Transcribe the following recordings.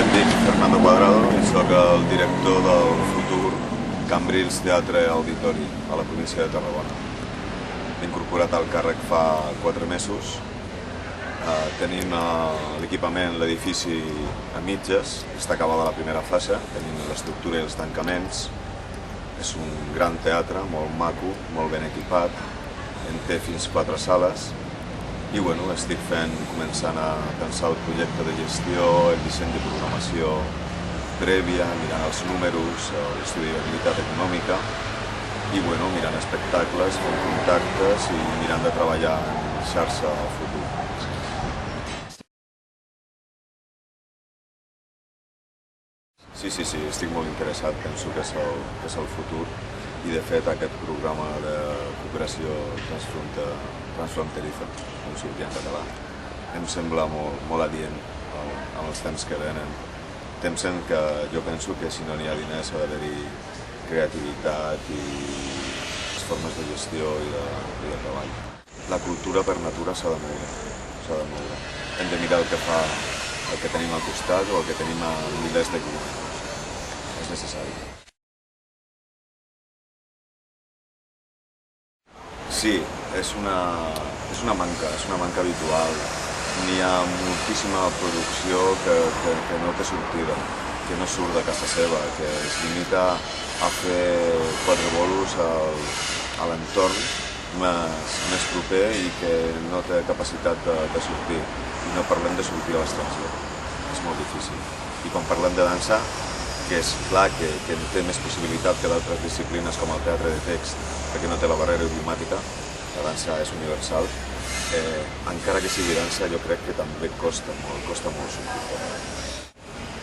Em dic Fernando Cuadrado i soc el director del futur Cambrils Teatre Auditori a la província de Tarragona. M'he incorporat al càrrec fa 4 mesos. Tenim l'equipament, l'edifici a mitges, està acabada la primera fase, tenim l'estructura i els tancaments. És un gran teatre, molt maco, molt ben equipat, en té fins 4 sales. I bueno, estic començant a pensar el projecte de gestió, el disseny de programació prèvia, mirant els números, l'estudi de viabilitat econòmica i bueno, mirant espectacles, fent contactes i mirant de treballar en xarxa al futur. Sí, estic molt interessat, penso que és el futur i de fet aquest programa de cooperació transfronteriza, com sortia en català, em sembla molt adient en els temps que venen. Temps en què jo penso que si no n'hi ha diners ha d'haver-hi creativitat i les formes de gestió i de treball. La cultura per natura s'ha de moure. Hem de mirar el que tenim al costat o el que tenim a milers de quilòmetres. És necessari. Sí, és una manca habitual. N'hi ha moltíssima producció que no té sortida, que no surt de casa seva, que es limita a fer 4 bolos a l'entorn més proper i que no té capacitat de sortir. I no parlem de sortir a l'estranger, és molt difícil. I quan parlem de dansa, que és clar que té més possibilitat que d'altres disciplines com el teatre de text, perquè no té la barrera idiomàtica, la dansa és universal, encara que sigui dansa jo crec que també costa molt sortir.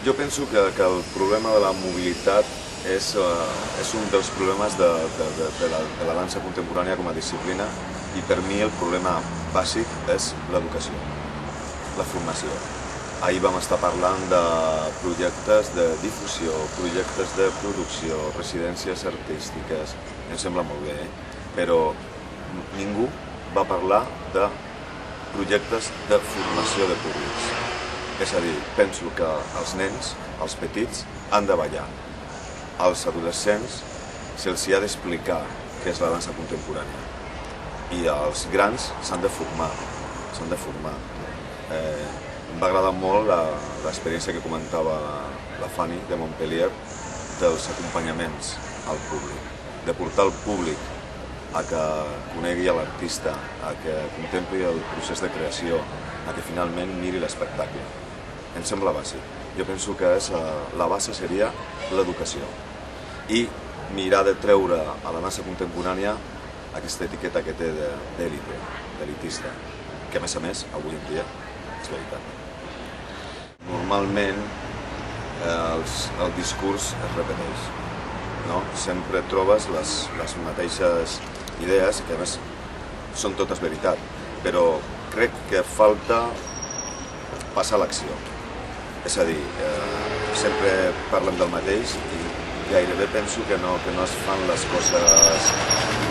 Jo penso que el problema de la mobilitat és un dels problemes de la dansa contemporània com a disciplina i per mi el problema bàsic és l'educació, la formació. Ahir vam estar parlant de projectes de difusió, projectes de producció, residències artístiques, em sembla molt bé, però ningú va parlar de projectes de formació de públics. És a dir, penso que els nens, els petits, han de ballar. Als adolescents se'ls ha d'explicar què és la dansa contemporània. I els grans s'han de formar. Em va agradar molt l'experiència que comentava la Fanny de Montpellier dels acompanyaments al públic, de portar el públic a que conegui l'artista, a que contempli el procés de creació, a que finalment miri l'espectacle. Em sembla bàsic. Jo penso que la base seria l'educació i mirar de treure a la dansa contemporània aquesta etiqueta que té d'élite, d'elitista, que a més, avui en dia, és veritat. Normalment el discurs es repeteix, no? Sempre trobes les mateixes idees, que a més són totes veritat, però crec que falta passar a l'acció. És a dir, sempre parlem del mateix i gairebé penso que no es fan les coses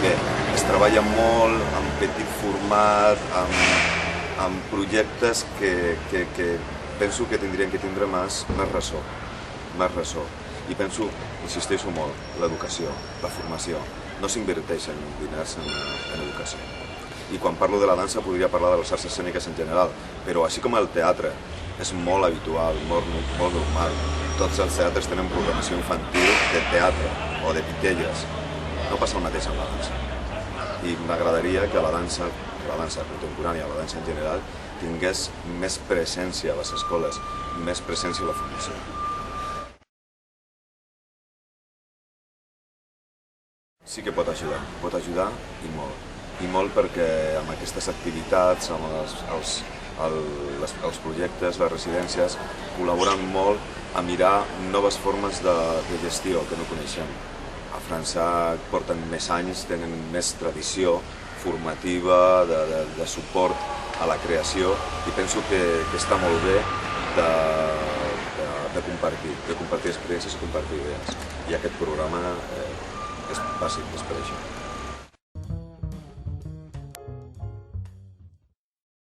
bé. Es treballa molt en petit format, amb projectes que penso que tindrien que tindre més ressò. I penso, insisteixo molt, l'educació, la formació. No s'inverteixen diners en educació. I quan parlo de la dansa podria parlar de les arts escèniques en general, però així com el teatre és molt habitual, molt normal, tots els teatres tenen programació infantil de teatre o de pitelles. No passa el mateix amb la dansa. I m'agradaria que la dansa contemporània, la dansa en general, tingués més presència a les escoles, més presència a la formació. Sí que pot ajudar i molt. I molt perquè amb aquestes activitats, amb els projectes, les residències, col·laboren molt a mirar noves formes de gestió que no coneixem. A França porten més anys, tenen més tradició formativa, de suport a la creació i penso que està molt bé de compartir experiències i compartir idees. I aquest programa és bàsic, és per això.